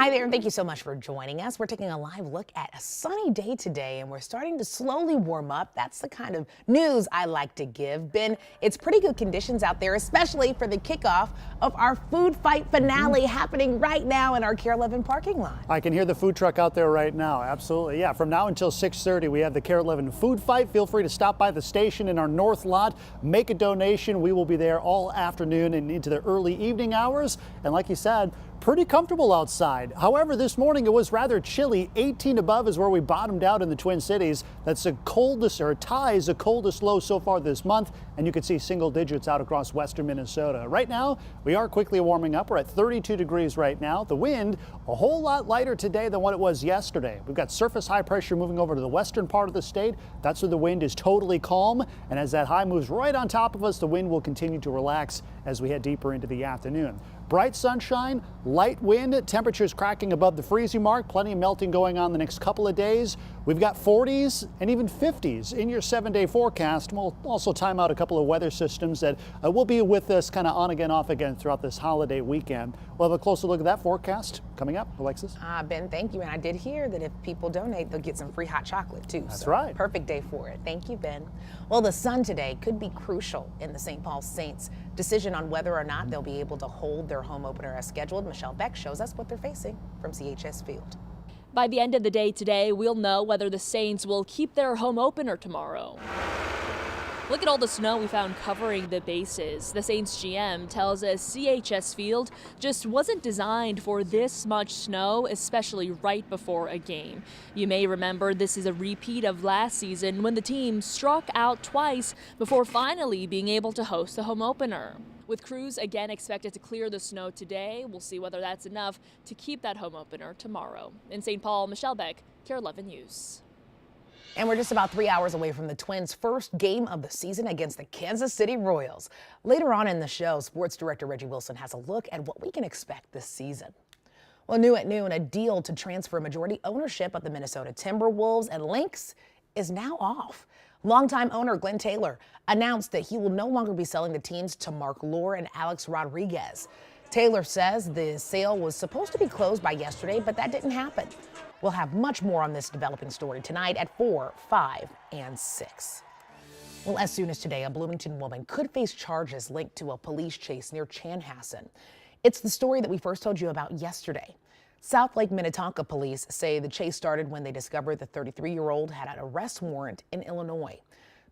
Hi there, and thank you so much for joining us. We're taking a live look at a sunny day today, and we're starting to slowly warm up. That's the kind of news I like to give. Ben, it's pretty good conditions out there, especially for the kickoff of our food fight finale happening right now in our KARE 11 parking lot. I can hear the food truck out there right now. Absolutely. Yeah, from now until 6:30, we have the KARE 11 food fight. Feel free to stop by the station in our north lot, make a donation. We will be there all afternoon and into the early evening hours. And like you said, pretty comfortable outside. However, this morning it was rather chilly. 18 above is where we bottomed out in the Twin Cities. That's the coldest, or ties the coldest low so far this month. And you can see single digits out across western Minnesota. Right now, we are quickly warming up. We're at 32 degrees right now. The wind, a whole lot lighter today than what it was yesterday. We've got surface high pressure moving over to the western part of the state. That's where the wind is totally calm. And as that high moves right on top of us, the wind will continue to relax as we head deeper into the afternoon. Bright sunshine, light wind, temperatures cracking above the freezing mark, plenty of melting going on the next couple of days. We've got 40s and even 50s in your 7-day forecast. We'll also time out a couple of weather systems that will be with us kind of on again, off again throughout this holiday weekend. We'll have a closer look at that forecast coming up. Alexis? Ben, thank you. And I did hear that if people donate, they'll get some free hot chocolate too. That's right. Perfect day for it. Thank you, Ben. Well, the sun today could be crucial in the St. Paul Saints' decision on whether or not they'll be able to hold their home opener as scheduled. Michelle Beck shows us what they're facing from CHS Field. By the end of the day today, we'll know whether the Saints will keep their home opener tomorrow. Look at all the snow we found covering the bases. The Saints GM tells us CHS Field just wasn't designed for this much snow, especially right before a game. You may remember this is a repeat of last season when the team struck out twice before finally being able to host the home opener. With crews again expected to clear the snow today, we'll see whether that's enough to keep that home opener tomorrow. In St. Paul, Michelle Beck, KARE 11 News. And we're just about 3 hours away from the Twins' first game of the season against the Kansas City Royals. Later on in the show, sports director Reggie Wilson has a look at what we can expect this season. Well, new at noon, a deal to transfer majority ownership of the Minnesota Timberwolves and Lynx is now off. Longtime owner Glenn Taylor announced that he will no longer be selling the teams to Mark Lore and Alex Rodriguez. Taylor says the sale was supposed to be closed by yesterday, but that didn't happen. We'll have much more on this developing story tonight at 4, 5, and 6. Well, as soon as today, a Bloomington woman could face charges linked to a police chase near Chanhassen. It's the story that we first told you about yesterday. South Lake Minnetonka police say the chase started when they discovered the 33-year-old had an arrest warrant in Illinois.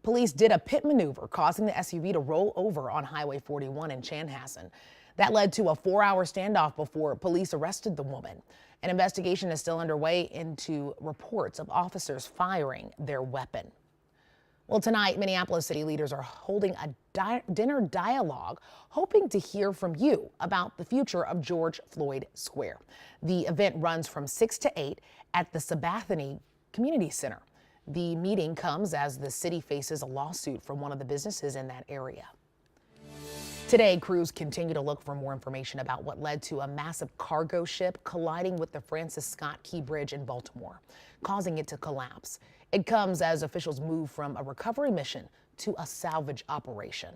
Police did a pit maneuver, causing the SUV to roll over on Highway 41 in Chanhassen. That led to a 4-hour standoff before police arrested the woman. An investigation is still underway into reports of officers firing their weapon. Well, tonight, Minneapolis city leaders are holding a dinner dialogue, hoping to hear from you about the future of George Floyd Square. The event runs from 6 to 8 at the Sabathani Community Center. The meeting comes as the city faces a lawsuit from one of the businesses in that area. Today, crews continue to look for more information about what led to a massive cargo ship colliding with the Francis Scott Key Bridge in Baltimore, causing it to collapse. It comes as officials move from a recovery mission to a salvage operation.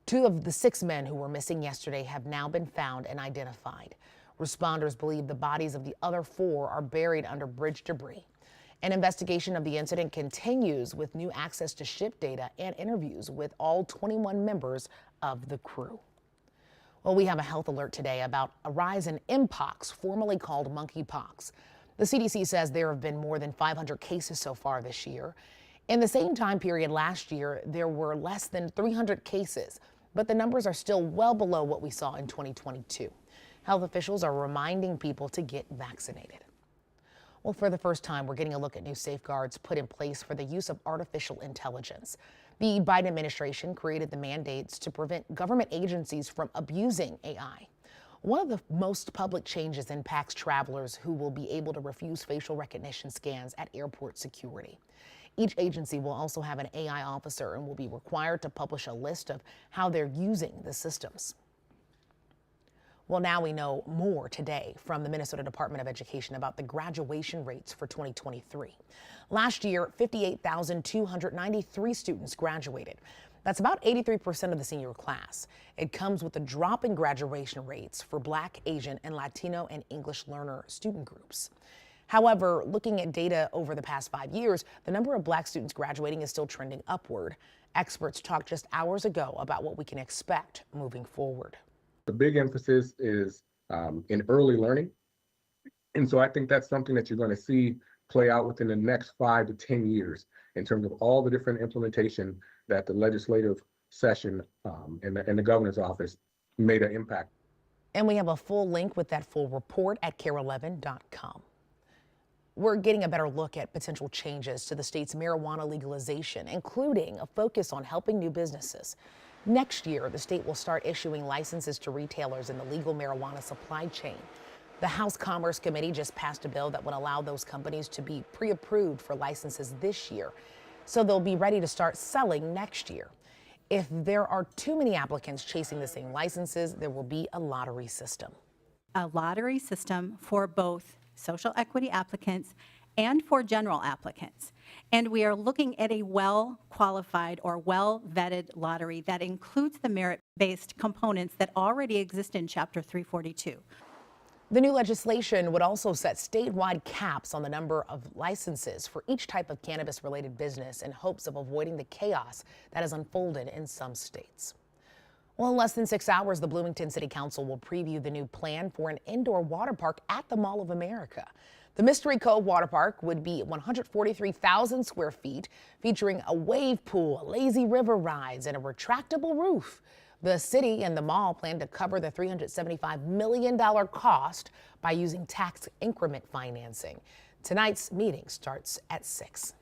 2 of the 6 men who were missing yesterday have now been found and identified. Responders believe the bodies of the other 4 are buried under bridge debris. An investigation of the incident continues with new access to ship data and interviews with all 21 members of the crew. Well, we have a health alert today about a rise in Mpox, formerly called monkeypox. The CDC says there have been more than 500 cases so far this year. In the same time period last year, there were less than 300 cases, but the numbers are still well below what we saw in 2022. Health officials are reminding people to get vaccinated. Well, for the first time, we're getting a look at new safeguards put in place for the use of artificial intelligence. The Biden administration created the mandates to prevent government agencies from abusing AI. One of the most public changes impacts travelers who will be able to refuse facial recognition scans at airport security. Each agency will also have an AI officer and will be required to publish a list of how they're using the systems. Well, now we know more today from the Minnesota Department of Education about the graduation rates for 2023. Last year, 58,293 students graduated. That's about 83% of the senior class. It comes with a drop in graduation rates for Black, Asian, and Latino and English learner student groups. However, looking at data over the past 5 years, the number of Black students graduating is still trending upward. Experts talked just hours ago about what we can expect moving forward. The big emphasis is in early learning. And so I think that's something that you're going to see play out within the next 5 to 10 years in terms of all the different implementation that the legislative session and the governor's office made an impact. And we have a full link with that full report at KARE11.com. We're getting a better look at potential changes to the state's marijuana legalization, including a focus on helping new businesses. Next year, the state will start issuing licenses to retailers in the legal marijuana supply chain. The House Commerce Committee just passed a bill that would allow those companies to be pre-approved for licenses this year, so they'll be ready to start selling next year. If there are too many applicants chasing the same licenses, there will be a lottery system. A lottery system for both social equity applicants and for general applicants. And we are looking at a well-qualified or well-vetted lottery that includes the merit-based components that already exist in Chapter 342. The new legislation would also set statewide caps on the number of licenses for each type of cannabis-related business in hopes of avoiding the chaos that has unfolded in some states. Well, in less than 6 hours, the Bloomington City Council will preview the new plan for an indoor water park at the Mall of America. The Mystery Cove Water Park would be 143,000 square feet, featuring a wave pool, lazy river rides, and a retractable roof. The city and the mall plan to cover the $375 million cost by using tax increment financing. Tonight's meeting starts at 6.